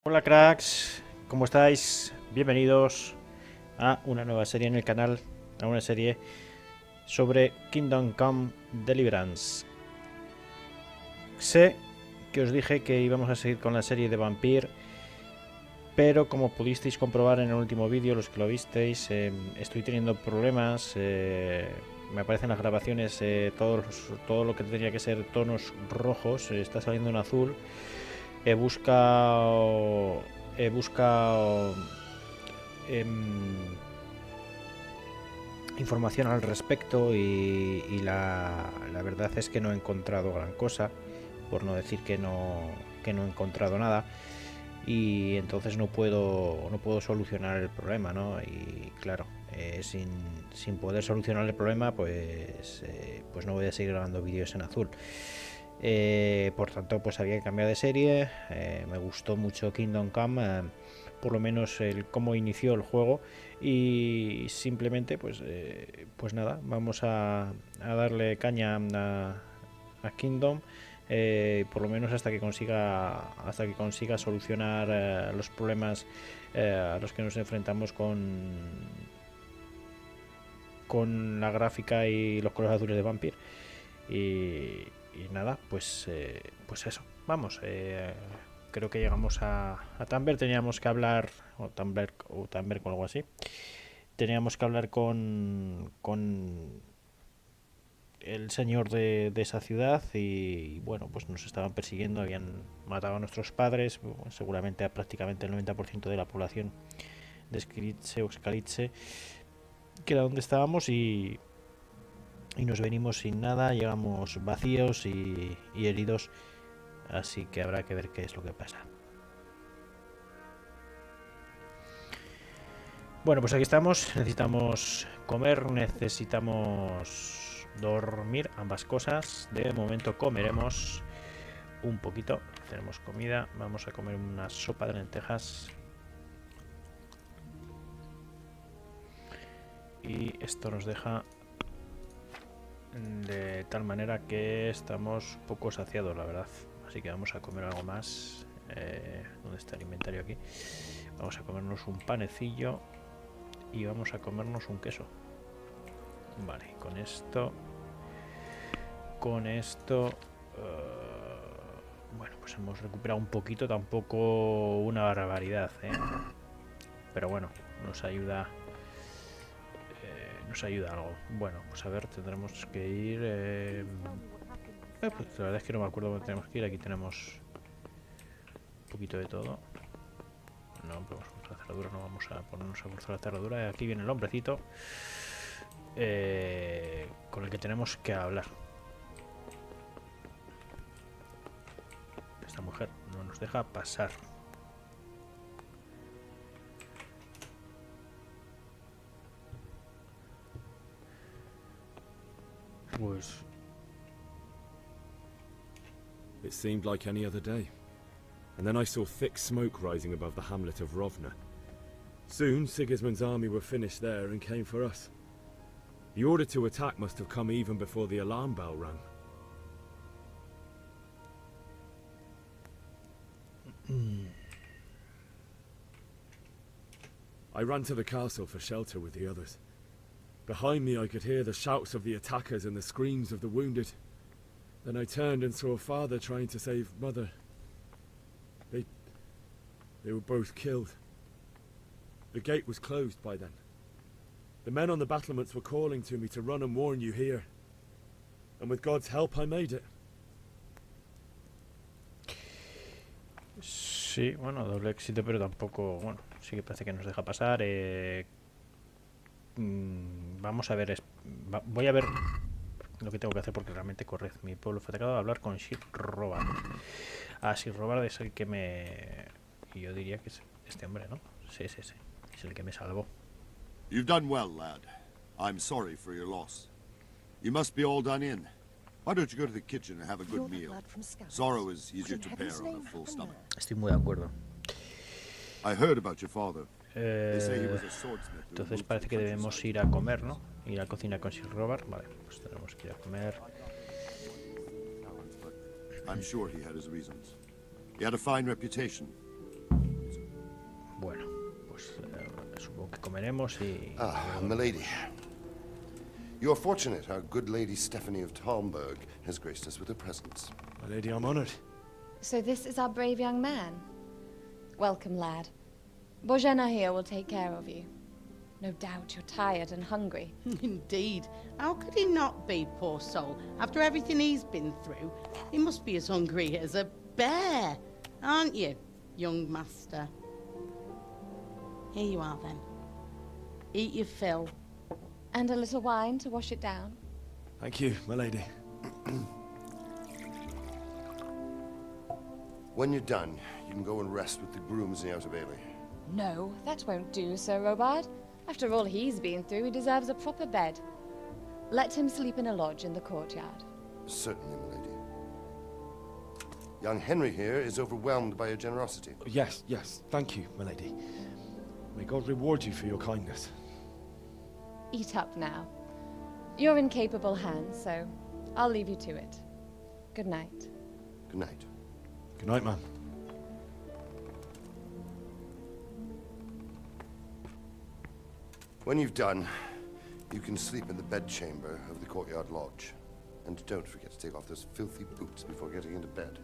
Hola cracks, ¿cómo estáis? Bienvenidos a una nueva serie en el canal, a una serie sobre Kingdom Come Deliverance. Sé que os dije que íbamos a seguir con la serie de Vampire, pero como pudisteis comprobar en el último vídeo, los que lo visteis, estoy teniendo problemas. Me aparecen las grabaciones todo lo que tendría que ser tonos rojos, está saliendo en azul. He buscado información al respecto y la verdad es que no he encontrado gran cosa, por no decir que no he encontrado nada, y entonces no puedo solucionar el problema, ¿no? Y claro, sin poder solucionar el problema, pues no voy a seguir grabando vídeos en azul. Por tanto, pues había que cambiar de serie. Me gustó mucho Kingdom Come, por lo menos el cómo inició el juego, y simplemente pues nada, vamos a darle caña a Kingdom, por lo menos hasta que consiga solucionar los problemas a los que nos enfrentamos con la gráfica y los colores azules de Vampire. Y nada, pues eso, vamos. Creo que llegamos a Talmberk. Teníamos que hablar, o Talmberk o algo así. Teníamos que hablar con el señor de esa ciudad, y bueno, pues nos estaban persiguiendo, habían matado a nuestros padres, seguramente a prácticamente el 90% de la población de Skalitse o Skalitse, que era donde estábamos, y nos venimos sin nada, llegamos vacíos y heridos, así que habrá que ver qué es lo que pasa. Bueno, pues aquí estamos, necesitamos comer, necesitamos dormir, ambas cosas. De momento comeremos un poquito, tenemos comida, vamos a comer una sopa de lentejas. Y esto nos deja de tal manera que estamos poco saciados, la verdad. Así que vamos a comer algo más. ¿Dónde está el inventario aquí? Vamos a comernos un panecillo y vamos a comernos un queso. Vale, con esto bueno, pues hemos recuperado un poquito, tampoco una barbaridad, pero bueno, nos ayuda algo. Bueno, pues a ver, tendremos que ir, pues la verdad es que no me acuerdo dónde tenemos que ir. Aquí tenemos un poquito de todo. No podemos forzar la cerradura, no vamos a ponernos a forzar la cerradura. Aquí viene el hombrecito con el que tenemos que hablar. Esta mujer no nos deja pasar. Pues It seemed like any other day. And then I saw thick smoke rising above the hamlet of Rovna. Soon, Sigismund's army were finished there and came for us. The order to attack must have come even before the alarm bell rang. I ran to the castle for shelter with the others. Behind me I could hear the shouts of the attackers and the screams of the wounded. Then I turned and saw father trying to save mother. They were both killed. The gate was closed by then. The men on the battlements were calling to me to run and warn you here. And with God's help I made it. sí, bueno, doble éxito, pero tampoco, bueno, sí que parece que nos deja pasar. Vamos a ver, voy a ver lo que tengo que hacer, porque realmente corred. Mi pueblo fue atacado. A hablar con Sir Robard. Sir Robard es el que yo diría que es este hombre, ¿no? Sí, es el que me salvó. You've done well, lad. I'm sorry for your loss. You must be all done in. Why don't you go to the kitchen and have a good meal? Sorrow is easier to bear on a full stomach. Estoy muy de acuerdo. I heard about your father. They say he was a swordsmith. Entonces parece que debemos ir a comer, ¿no? Ir a cocinar con Sir Robard. Vale, pues tenemos que ir a comer. I'm sure he had his reasons. He had a fine reputation. Bueno, pues supongo que comeremos y... Milady. You are fortunate our good lady Stephanie of Talmberk has graced us with her presence. My lady, I'm honored. So this is our brave young man. Welcome, lad. Bojana here will take care of you. No doubt you're tired and hungry. Indeed. How could he not be, poor soul? After everything he's been through, he must be as hungry as a bear. Aren't you, young master? Here you are, then. Eat your fill. And a little wine to wash it down. Thank you, my lady. When you're done, you can go and rest with the grooms in the Outer Bailey. No, that won't do, Sir Robard. After all he's been through, he deserves a proper bed. Let him sleep in a lodge in the courtyard. Certainly, milady. Young Henry here is overwhelmed by your generosity. Yes, thank you, my lady. May God reward you for your kindness. Eat up now. You're in capable hands, so I'll leave you to it. Good night. Good night. Good night, ma'am. When you've done, you can sleep in the bedchamber of the courtyard lodge. And don't forget to take off those filthy boots before getting into bed.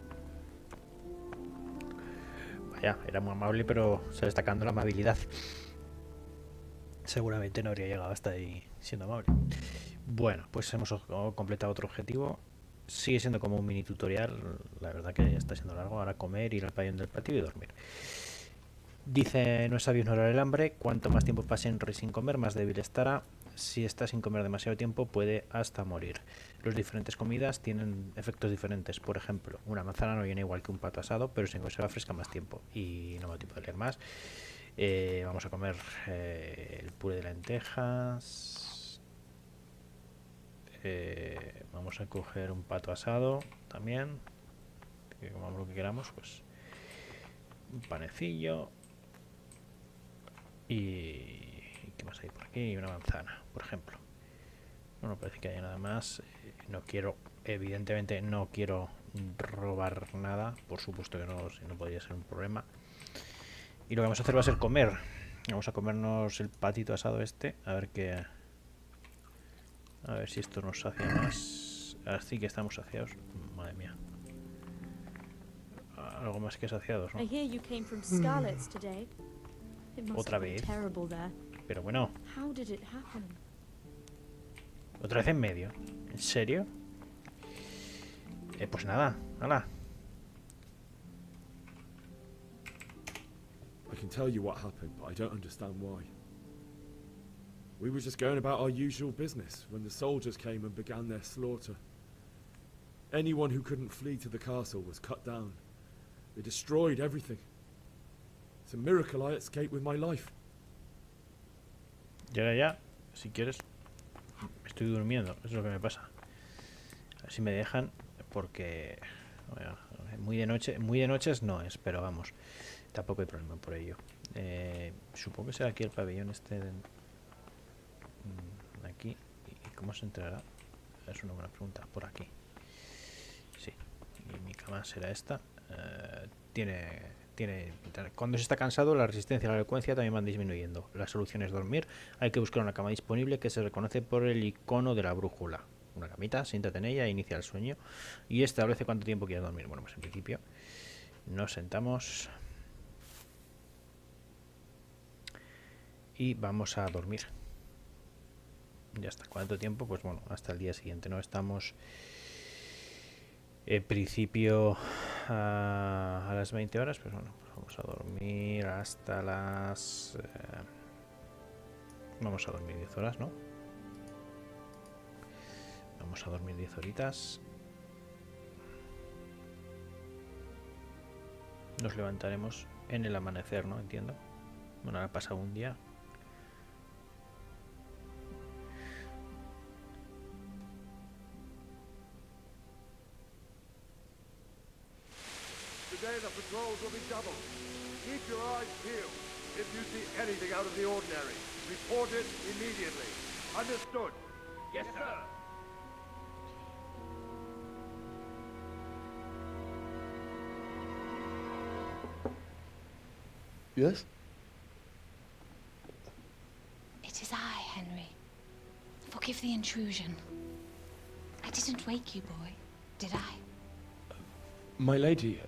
Vaya, era muy amable, pero se le está destacando la amabilidad. Seguramente no habría llegado hasta ahí siendo amable. Bueno, pues hemos completado otro objetivo. Sigue siendo como un mini tutorial. La verdad que está siendo largo. Ahora comer, ir al pabellón del patio y dormir. Dice, no es sabio ignorar el hambre. Cuanto más tiempo pase en sin comer, más débil estará. Si está sin comer demasiado tiempo, puede hasta morir. Las diferentes comidas tienen efectos diferentes. Por ejemplo, una manzana no viene igual que un pato asado, pero se conserva fresca más tiempo. Y no me da tiempo de leer más. Vamos a comer el puré de lentejas. Vamos a coger un pato asado también. Que comamos lo que queramos, pues un panecillo. Y ¿qué más hay por aquí? Una manzana, por ejemplo. No parece que haya nada más. No quiero, evidentemente no quiero robar nada. Por supuesto que no, si no podría ser un problema. Y lo que vamos a hacer va a ser comer. Vamos a comernos el patito asado este. A ver qué... A ver si esto nos sacia más. Así que estamos saciados. Madre mía. Algo más que saciados, ¿no? Otra vez. Pero bueno. Otra vez en medio. ¿En serio? Pues nada. ¡Hala! I can tell you what happened, but I don't understand why. We were just going about our usual business when the soldiers came and began their slaughter. Anyone who couldn't flee to the castle was cut down. They destroyed everything. It's a miracle I escaped with my life. Ya, si quieres. Estoy durmiendo, es lo que me pasa. A ver si me dejan, porque bueno, muy de noches no es, pero vamos, tampoco hay problema por ello. Supongo que será aquí el pabellón este de aquí. ¿Y cómo se entrará? Es una buena pregunta. Por aquí. Sí. Y mi cama será esta. Cuando se está cansado, la resistencia y la elocuencia también van disminuyendo. La solución es dormir. Hay que buscar una cama disponible que se reconoce por el icono de la brújula. Una camita, siéntate en ella, inicia el sueño y establece cuánto tiempo quieres dormir. Bueno, pues en principio nos sentamos y vamos a dormir. Ya está. ¿Cuánto tiempo? Pues bueno, hasta el día siguiente. No estamos en principio a las 20 horas, pues bueno, pues vamos a dormir hasta las... vamos a dormir 10 horas, ¿no? Vamos a dormir 10 horitas. Nos levantaremos en el amanecer, ¿no? Entiendo. Bueno, ahora pasa un día. Today the patrols will be doubled. Keep your eyes peeled. If you see anything out of the ordinary, report it immediately. Understood? Yes, sir. Yes? Forgive the intrusion. I didn't wake you, boy, did I? My lady,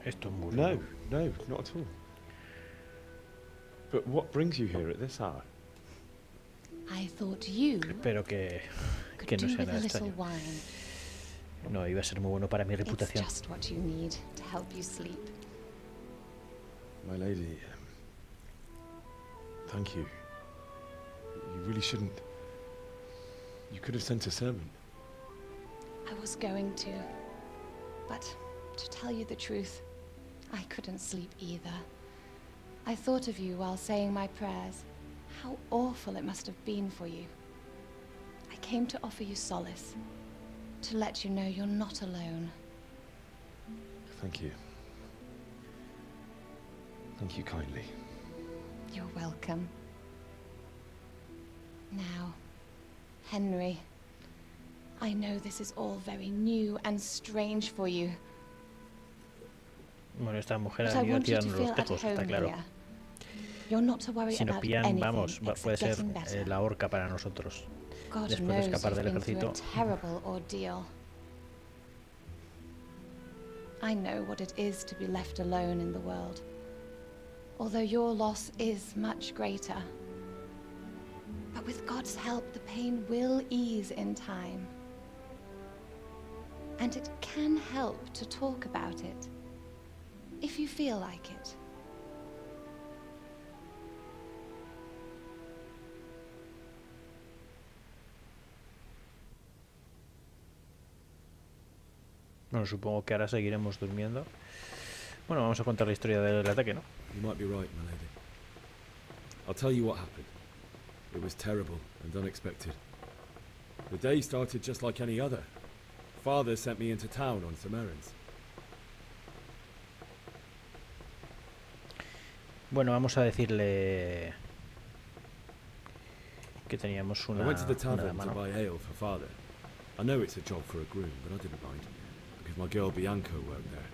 Esto es muy no, raro. no, not at all. But what brings you here at this hour? I thought you Espero que could no do sea with a nada little extraño. wine. No, iba a ser muy bueno para mi It's reputación. just what you need to help you sleep. My lady, thank you. You really shouldn't. You could have sent a servant. I was going to, but to tell you the truth, I couldn't sleep either. I thought of you while saying my prayers. How awful it must have been for you. I came to offer you solace, to let you know you're not alone. Thank you. Thank you kindly. You're welcome. Now, Henry, I know this is all very new and strange for you, Bueno, esta mujer but ha I venido a want you to tirarnos feel los at tejos, home está claro. here. You're not to worry Si nos about pillan, anything vamos, puede except ser getting better. la horca para nosotros. God Después de knows escapar you've del been through a ejército. terrible ordeal. I know what it is to be left alone in the world, although your loss is much greater. But with God's help, the pain will ease in time. And it can help to talk about it, if you feel like it. Bueno, supongo que ahora seguiremos durmiendo. Bueno, vamos a contar la historia del ataque, ¿no? You might be right, my lady. I'll tell you what happened. It was terrible and unexpected. The day started just like any other. Father sent me into town on some errands. Bueno, vamos a decirle que teníamos I una, went to the una tavern dama, to ¿no? buy ale for Father. I know it's a job for a groom, but I didn't mind, because my girl Bianca worked there.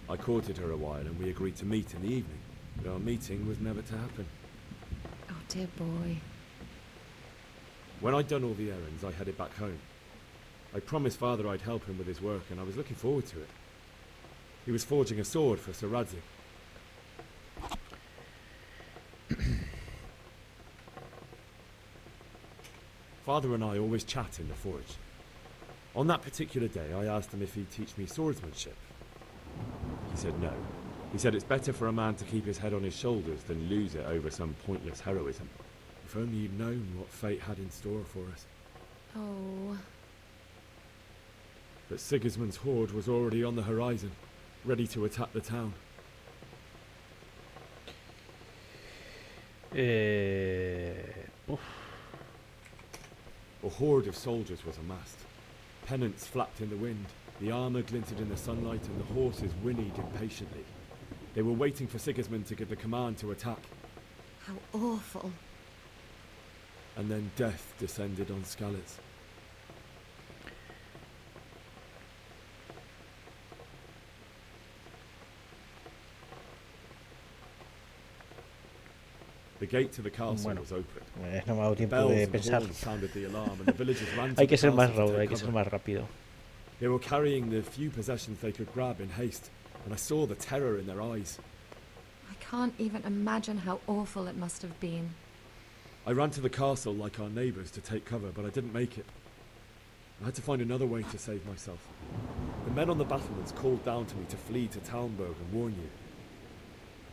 I courted her a while and we agreed to meet in the evening, but our meeting was never to happen. Oh, dear boy. When I'd done all the errands, I headed back home. I promised Father I'd help him with his work, and I was looking forward to it. He was forging a sword for Sir Radzik. Father and I always chat in the forge. On that particular day, I asked him if he'd teach me swordsmanship. He said no. He said it's better for a man to keep his head on his shoulders than lose it over some pointless heroism. If only you'd known what fate had in store for us. Oh. But Sigismund's horde was already on the horizon, ready to attack the town. Uf. A horde of soldiers was amassed. Pennants flapped in the wind, the armour glinted in the sunlight, and the horses whinnied impatiently. They were waiting for Sigismund to give the command to attack. How awful. And then death descended on Skalitz. The gate to the castle Bueno, was open. no me ha dado tiempo Bells de and pensar. horns sounded the alarm, and the villagers ran to Hay the que ser más castle to raudo, hay take que ser cover. más rápido. They were carrying the few possessions they could grab in haste, and I saw the terror in their eyes. I can't even imagine how awful it must have been. I ran to the castle like our neighbours to take cover, but I didn't make it. I had to find another way to save myself. The men on the battlements called down to me to flee to Talmberk and warn you.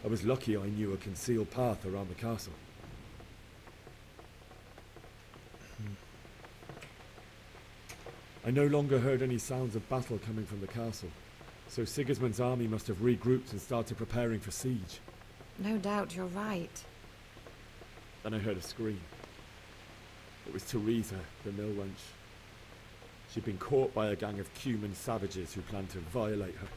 I was lucky I knew a concealed path around the castle. I no longer heard any sounds of battle coming from the castle, so Sigismund's army must have regrouped and started preparing for siege. No doubt you're right. Then I heard a scream. It was Teresa, the mill wench. She'd been caught by a gang of Cuman savages who planned to violate her.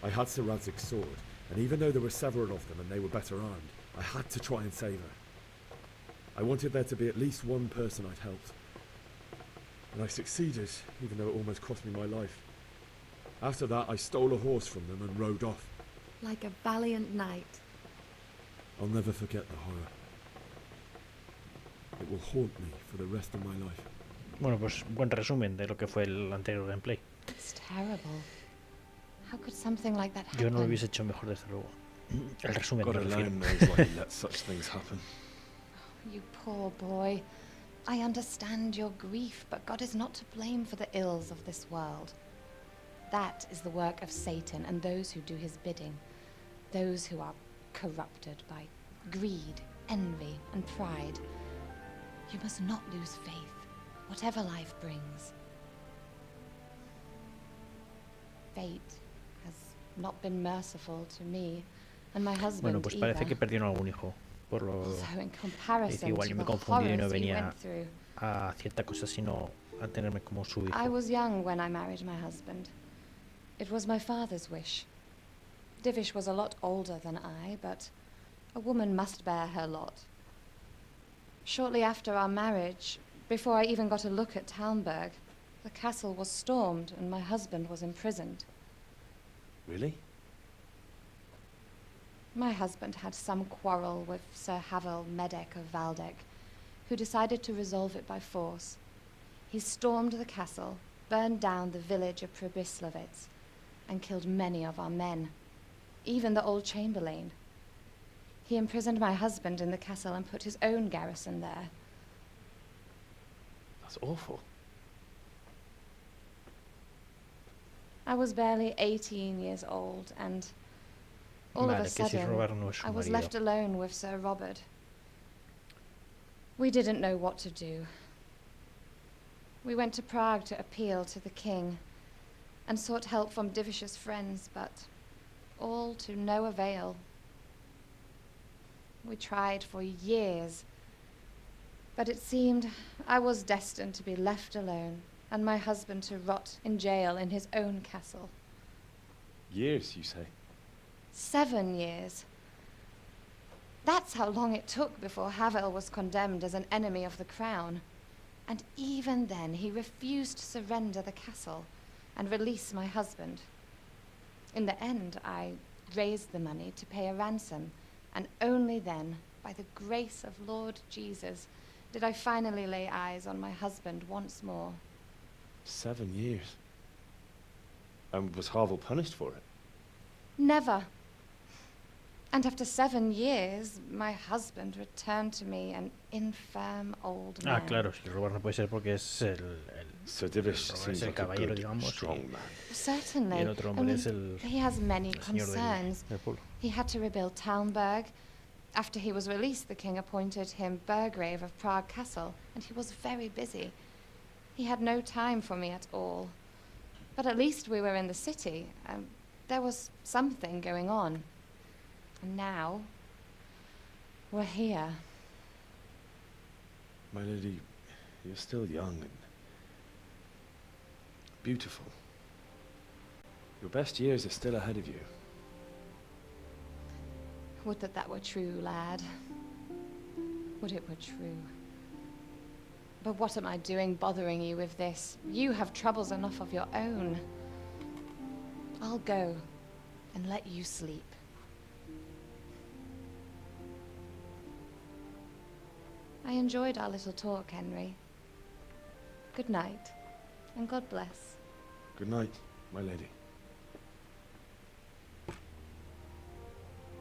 I had Sir Radzig's sword, and even though there were several of them and they were better armed, I had to try and save her. I wanted there to be at least one person I'd helped. And I succeeded, even though it almost cost me my life. After that, I stole a horse from them and rode off. Like a valiant knight. I'll never forget the horror. It will haunt me for the rest of my life. Bueno, pues buen resumen de lo que fue el anterior gameplay. It's terrible. How could something like that happen? Yo no lo hubiese hecho mejor, desde luego. El resumen, God me refiero. alone knows why he let such things happen. You poor boy. I understand your grief, but God is not to blame for the ills of this world. That is the work of Satan and those who do his bidding. Those who are corrupted by greed, envy, and pride. You must not lose faith, whatever life brings. Fate has not been merciful to me and my husband. Bueno, pues parece que perdieron algún hijo. Por lo So in comparison igual to yo me the confundí y no horrors we venía went through, a cierta cosa, sino a tenerme como su hijo. I was young when I married my husband. It was my father's wish. Divish was a lot older than I, but a woman must bear her lot. Shortly after our marriage, before I even got a look at Talmberk, the castle was stormed and my husband was imprisoned. Really? My husband had some quarrel with Sir Havel Medek of Valdek, who decided to resolve it by force. He stormed the castle, burned down the village of Pribyslavitz, and killed many of our men, even the old chamberlain. He imprisoned my husband in the castle and put his own garrison there. That's awful. I was barely 18 years old, and all of a Vale, que si sudden, robaron no es su I was marido. left alone with Sir Robert. We didn't know what to do. We went to Prague to appeal to the king and sought help from Divish's friends, but all to no avail. We tried for years, but it seemed I was destined to be left alone and my husband to rot in jail in his own castle. Years, you say? 7 years. That's how long it took before Havel was condemned as an enemy of the crown. And even then, he refused to surrender the castle and release my husband. In the end, I raised the money to pay a ransom, and only then, by the grace of Lord Jesus, did I finally lay eyes on my husband once more. 7 years. And was Havel punished for it? Never. And after 7 years, my husband returned to me an infirm old man. Ah, claro, si robar no puede ser porque es el So Divish es seems el like a caballero, good, digamos, strong man. Certainly. y el otro I hombre mean, es el he has many señor concerns. del pueblo. He had to rebuild Talmberk. After he was released, the king appointed him Burgrave of Prague Castle, and he was very busy. He had no time for me at all. But at least we were in the city. There was something going on. And now, we're here. My lady, you're still young and beautiful. Your best years are still ahead of you. Would that that were true, lad. Would it were true. But what am I doing bothering you with this? You have troubles enough of your own. I'll go and let you sleep. I enjoyed our little talk, Henry. Good night, and God bless. Good night, my lady.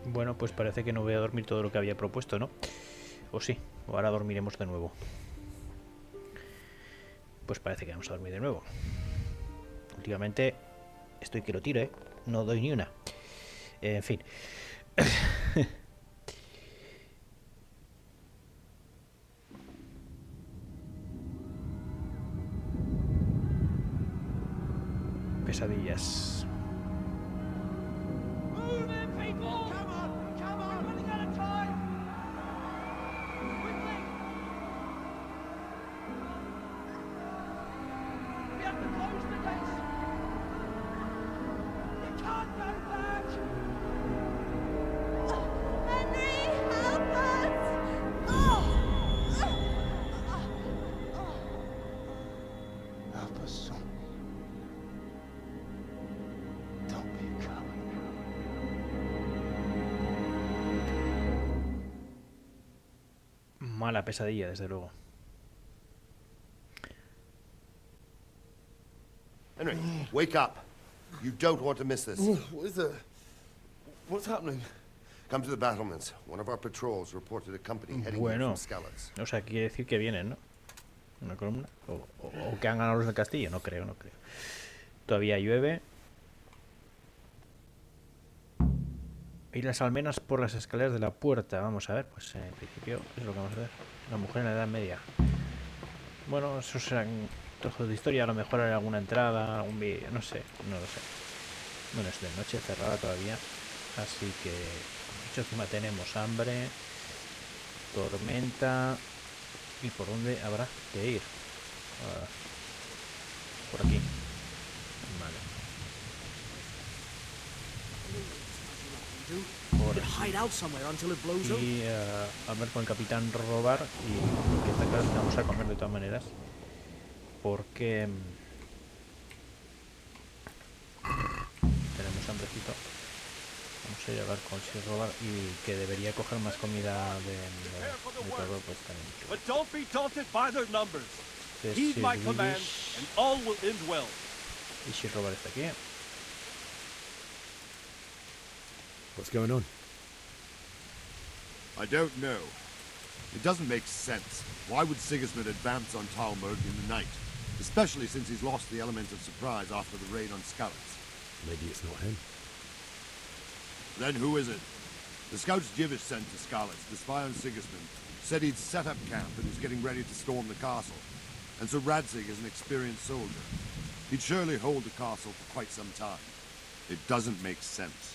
Bueno, pues parece que no voy a dormir todo lo que había propuesto, ¿no? O sí, o ahora dormiremos de nuevo. Pues parece que vamos a dormir de nuevo. Últimamente estoy que lo tiro, ¿eh? No doy ni una. En fin. Pesadillas. mala pesadilla, desde luego. Henry, wake up. You don't want to miss this. What is it? What's happening? Come to the battlements. One of our patrols reported a company heading in Bueno, from Skalitz. o sea, quiere decir que vienen, ¿no? Una columna. O que han ganado los del castillo, no creo. Todavía llueve. Y las almenas por las escaleras de la puerta. Vamos a ver, pues en principio es lo que vamos a ver. La mujer en la Edad Media. Bueno, esos serán trozos de historia. A lo mejor hay alguna entrada, algún vídeo, no sé, no lo sé. Bueno, es de noche, cerrada todavía. Así que, mucho encima tenemos hambre, tormenta. ¿Y por dónde habrá que ir? Por aquí. Vale. Y hablar con el capitán robar. Y que está claro que vamos a comer de todas maneras. Porque tenemos hambrecito. Vamos a ir a hablar con si robar y que debería coger más comida de todo, pues también. But don't be daunted by their numbers. De Heed my command, and all will end well. Y si robar está aquí. What's going on? I don't know. It doesn't make sense. Why would Sigismund advance on Talmberk in the night? Especially since he's lost the element of surprise after the raid on Skalitz. Maybe it's not him. Then who is it? The scouts Jivish sent to Skalitz to spy on Sigismund said he'd set up camp and was getting ready to storm the castle. And so Radzig is an experienced soldier. He'd surely hold the castle for quite some time. It doesn't make sense.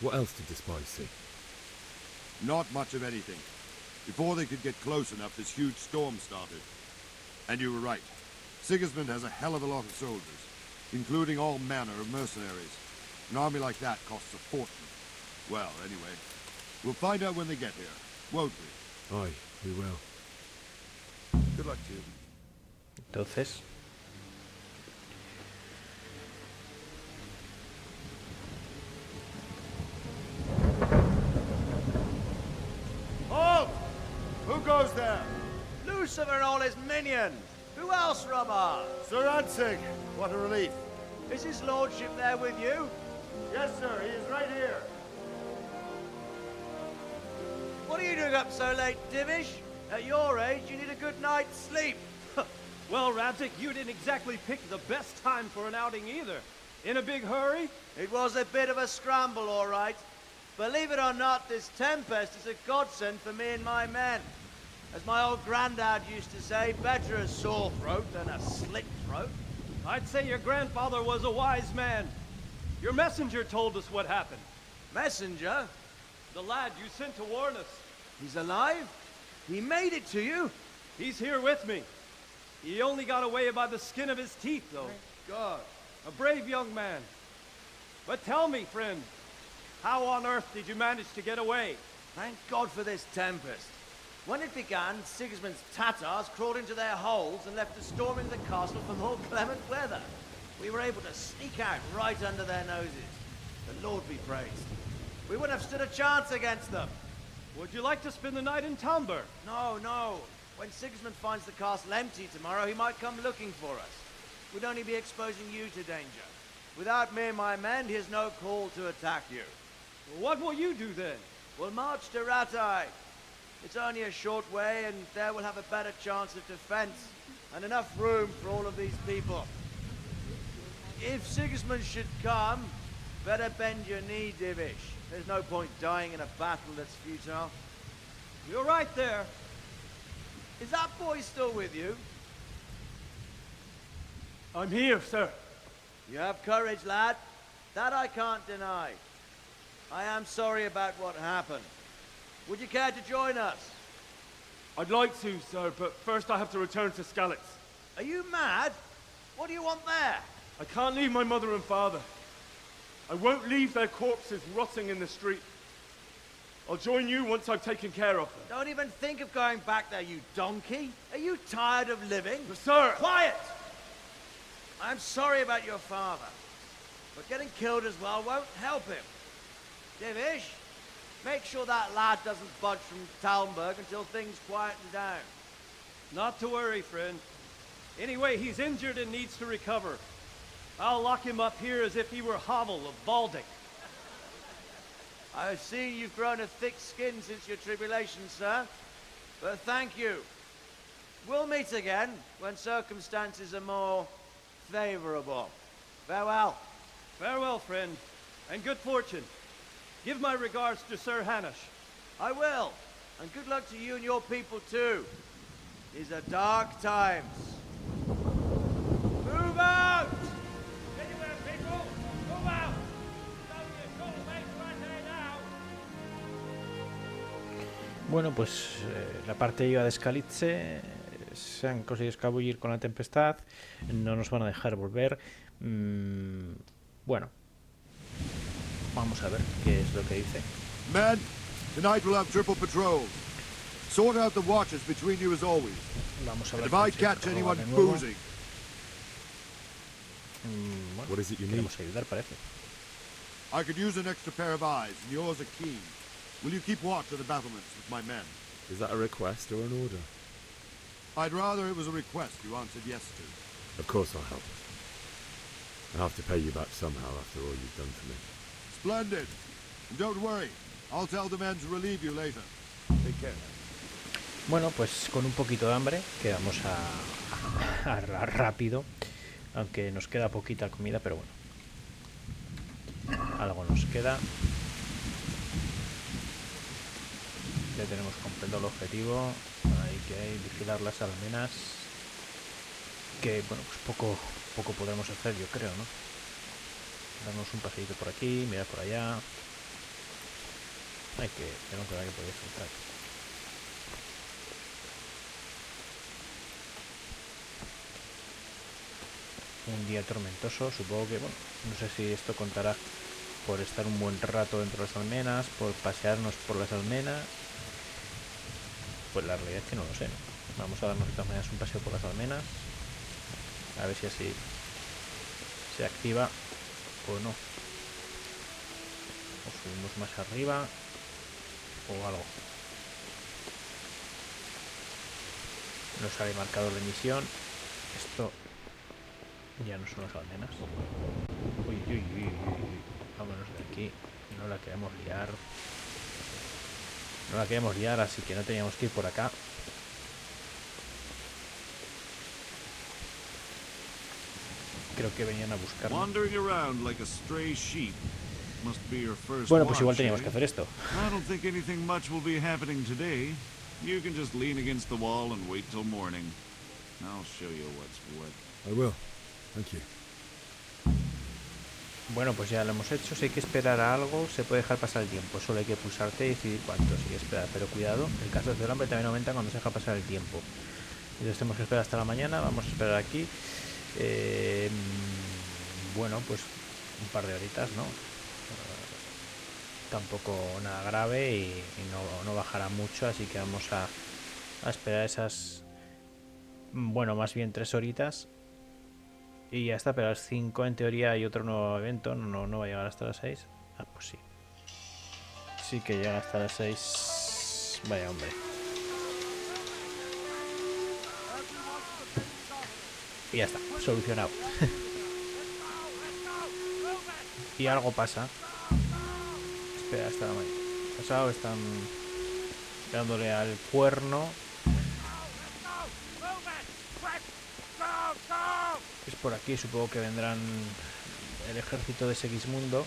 What else did the spies see? Not much of anything. Before they could get close enough, this huge storm started. And you were right. Sigismund has a hell of a lot of soldiers, including all manner of mercenaries. An army like that costs a fortune. Well, anyway, we'll find out when they get here, won't we? Aye, we will. Good luck to you. Entonces, Halt! Who goes there? Lucifer and all his minions. Who else, Robber? Sir Radzig, what a relief. Is his lordship there with you? Yes, sir, he is right here. What are you doing up so late, Divish? At your age, you need a good night's sleep. Well, Radzig, you didn't exactly pick the best time for an outing either. In a big hurry? It was a bit of a scramble, all right. Believe it or not, this tempest is a godsend for me and my men. As my old granddad used to say, better a sore throat than a slit throat. I'd say your grandfather was a wise man. Your messenger told us what happened. Messenger? The lad you sent to warn us. He's alive? He made it to you? He's here with me. He only got away by the skin of his teeth, though. Thank God. A brave young man. But tell me, friend, how on earth did you manage to get away? Thank God for this tempest. When it began, Sigismund's Tatars crawled into their holes and left us storming the castle for more clement weather. We were able to sneak out right under their noses. The Lord be praised. We wouldn't have stood a chance against them. Would you like to spend the night in Talmberk? No, no. When Sigismund finds the castle empty tomorrow, he might come looking for us. We'd only be exposing you to danger. Without me and my men, he has no call to attack you. Well, what will you do then? We'll march to Ratai. It's only a short way, and there we'll have a better chance of defense, and enough room for all of these people. If Sigismund should come, better bend your knee, Divish. There's no point dying in a battle that's futile. You're right there. Is that boy still with you? I'm here, sir. You have courage, lad. That I can't deny. I am sorry about what happened. Would you care to join us? I'd like to, sir, but first I have to return to Skalitz. Are you mad? What do you want there? I can't leave my mother and father. I won't leave their corpses rotting in the street. I'll join you once I've taken care of them. Don't even think of going back there, you donkey. Are you tired of living? But sir! Quiet! I'm sorry about your father, but getting killed as well won't help him. Divish, Make sure that lad doesn't budge from Talmberk until things quieten down. Not to worry, friend. Anyway, he's injured and needs to recover. I'll lock him up here as if he were Havel of Baldic. I've seen you've grown a thick skin since your tribulation, sir. But thank you. We'll meet again when circumstances are more favorable. Farewell. Farewell, friend, and good fortune. Give my regards to Sir Hanush. I will, and good luck to you and your people too. These are dark times. Move out! Anywhere, people! Move out! Bueno, pues la parte iba de Scalitze se han conseguido escabullir con la tempestad, no nos van a dejar volver. Bueno, vamos a ver qué es lo que dice. Men, tonight we'll have triple patrols. Sort out the watches between you as always. Vamos a And ver if I si catch roban anyone de nuevo. boozing, Bueno, What is it you need? queremos ayudar, parece. I could use an extra pair of eyes, and yours are keen. Will you keep watch of the battlements with my men? Is that a request or an order? I'd rather it was a request you answered yes to. Of course I'll help. I'll have to pay you back somehow after all you've done for me. Splendid. And don't worry, I'll tell the men to relieve you later. Take care. Bueno, pues con un poquito de hambre, que vamos a rápido, aunque nos queda poquita comida, pero bueno, algo nos queda. Ya tenemos completo el objetivo. Hay que vigilar las almenas, que bueno, pues poco podremos hacer, yo creo, ¿no? Darnos un paseíto por aquí, mirar por allá. Tengo que ver que podía saltar. Un día tormentoso, supongo que, bueno, no sé si esto contará por estar un buen rato dentro de las almenas, por pasearnos por las almenas. Pues la realidad es que no lo sé, ¿no? Vamos a darnos de todas maneras un paseo por las almenas, a ver si así se activa o no. O subimos más arriba o algo. No sale marcador de misión. Esto ya no son las almenas. Uy. Vámonos de aquí. No la queremos liar. No la queremos liar, así que no teníamos que ir por acá. Creo que venían a buscarnos. Bueno, pues igual teníamos que hacer esto. I don't think anything much will be happening today. You can just lean against the wall and wait till morning. I'll show you what's what. I will. Thank you. Bueno, pues ya lo hemos hecho. Si hay que esperar a algo, se puede dejar pasar el tiempo. Solo hay que pulsarte y decidir cuánto hay que esperar. Pero cuidado, el cansancio del hambre también aumenta cuando se deja pasar el tiempo. Entonces tenemos que esperar hasta la mañana. Vamos a esperar aquí. Bueno, pues un par de horitas, ¿no? Tampoco nada grave y no bajará mucho. Así que vamos a esperar esas... Bueno, más bien 3 horitas. Y ya está, pero a las 5 en teoría hay otro nuevo evento. No va a llegar hasta las 6. Ah, pues sí. Sí que llega hasta las 6. Vaya hombre. Y ya está, solucionado. Y algo pasa. Espera, hasta la mañana. Pasado, están dándole al cuerno. Es por aquí, supongo que vendrán el ejército de Segismundo.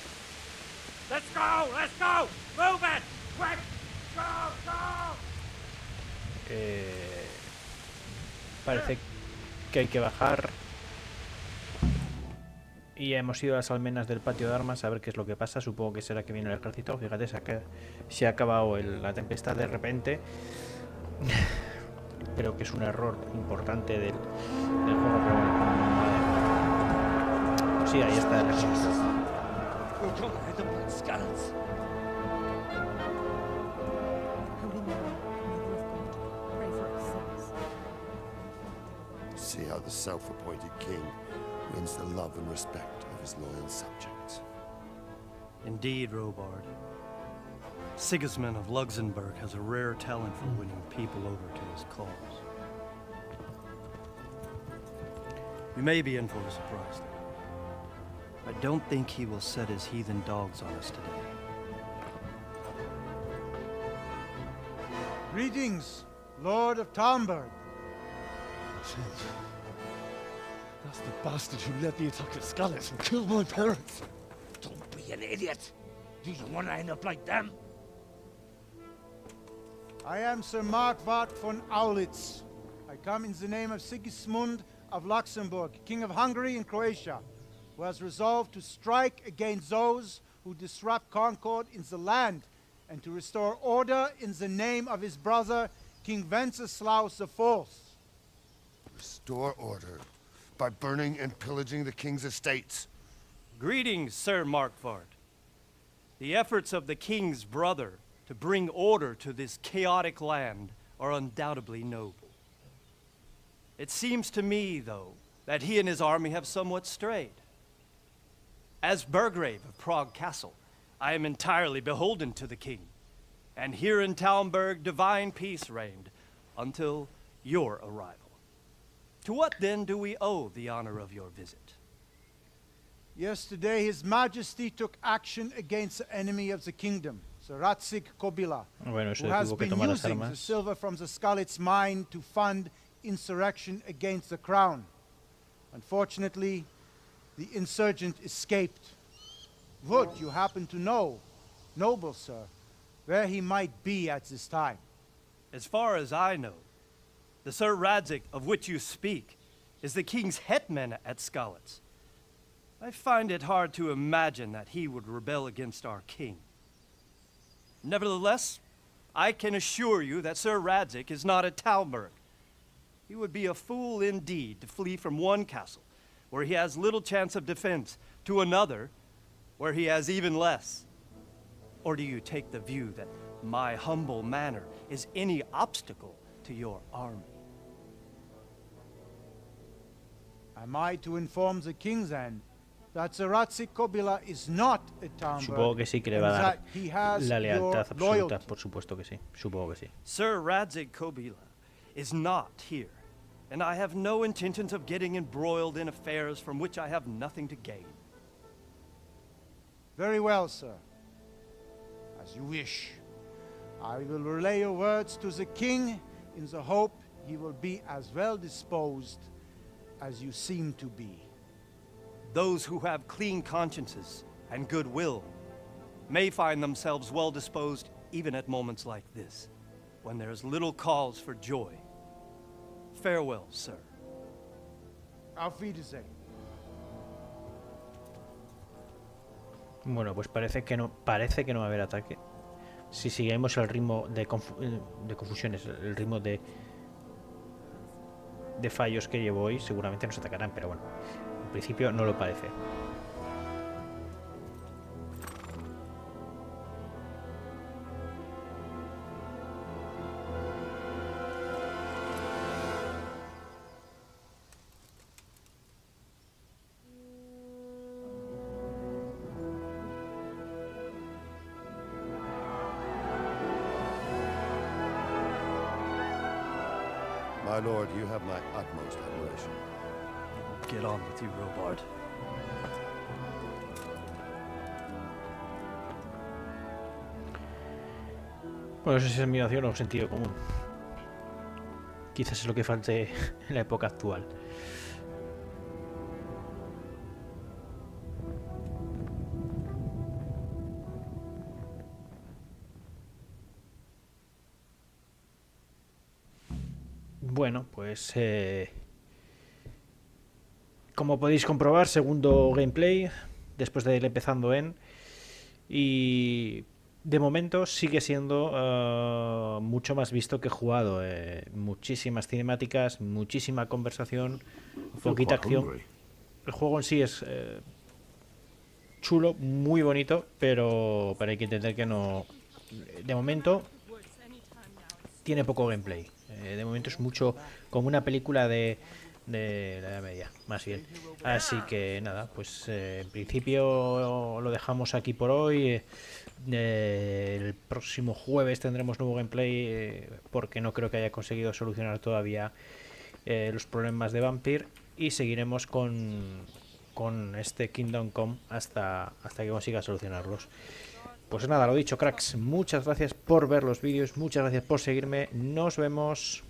Let's go! Move it! Quick! Go! Parece que hay que bajar. Y ya hemos ido a las almenas del patio de armas a ver qué es lo que pasa. Supongo que será que viene el ejército. Fíjate, se ha acabado la tempestad de repente. Creo que es un error importante del juego, pero bueno. Sí, ahí está el ejército. See how the self-appointed king wins the love and respect of his loyal subjects. Indeed, Robard. Sigismund of Luxembourg has a rare talent for winning people over to his cause. You may be in for a surprise, though. I don't think he will set his heathen dogs on us today. Greetings, Lord of Talmberk. That's the bastard who led the attack at Scarlet and killed my parents. Don't be an idiot. Do you want to end up like them? I am Sir Markwart von Aulitz. I come in the name of Segismund of Luxembourg, King of Hungary and Croatia, who has resolved to strike against those who disrupt concord in the land and to restore order in the name of his brother, King Wenceslaus IV. Restore order by burning and pillaging the king's estates. Greetings, Sir Markwart. The efforts of the king's brother to bring order to this chaotic land are undoubtedly noble. It seems to me, though, that he and his army have somewhat strayed. As Burgrave of Prague Castle, I am entirely beholden to the king, and here in Talmberk divine peace reigned until your arrival. To what then do we owe the honor of your visit? Yesterday, His Majesty took action against the enemy of the kingdom, Sir Ratzik Kobila, who has been using the silver from the Skalitz mine to fund insurrection against the crown. Unfortunately, the insurgent escaped. Would you happen to know, noble sir, where he might be at this time? As far as I know, the Sir Radzik of which you speak is the king's hetman at Skalitz. I find it hard to imagine that he would rebel against our king. Nevertheless, I can assure you that Sir Radzik is not at Talmberk. He would be a fool indeed to flee from one castle, where he has little chance of defense, to another, where he has even less. Or do you take the view that my humble manner is any obstacle to your army? Am I to inform the king then that Sir Ratzik Kobila is not at Talmberk? Supongo que sí, que le va a dar la lealtad absoluta, por supuesto que sí. Supongo que sí. Sir Radzik Kobila is not here, and I have no intentions of getting embroiled in affairs from which I have nothing to gain. Very well, sir. As you wish. I will relay your words to the king in the hope he will be as well disposed as you seem to be. Those who have clean consciences and goodwill may find themselves well disposed even at moments like this, when there is little cause for joy. Farewell, sir. Auf Wiedersehen. Bueno, pues parece que no va a haber ataque. Si seguimos el ritmo de confusiones, el ritmo de fallos que llevo hoy, seguramente nos atacarán, pero bueno, en principio no lo parece. My lord, you have my utmost admiration. Get on with you, Robard. Bueno, eso es admiración o sentido común. Quizás es lo que falte en la época actual. Bueno, pues como podéis comprobar, segundo gameplay después de ir empezando y de momento sigue siendo mucho más visto que jugado. Muchísimas cinemáticas, muchísima conversación, poquita acción. El juego en sí es chulo, muy bonito, pero hay que entender que no, de momento tiene poco gameplay. De momento es mucho como una película de de la Edad Media, más bien. Así que nada, pues en principio lo dejamos aquí por hoy. El próximo jueves tendremos nuevo gameplay, porque no creo que haya conseguido solucionar todavía los problemas de Vampire, y seguiremos con este Kingdom Come hasta que consiga solucionarlos. Pues nada, lo dicho, cracks, muchas gracias por ver los vídeos, muchas gracias por seguirme, nos vemos.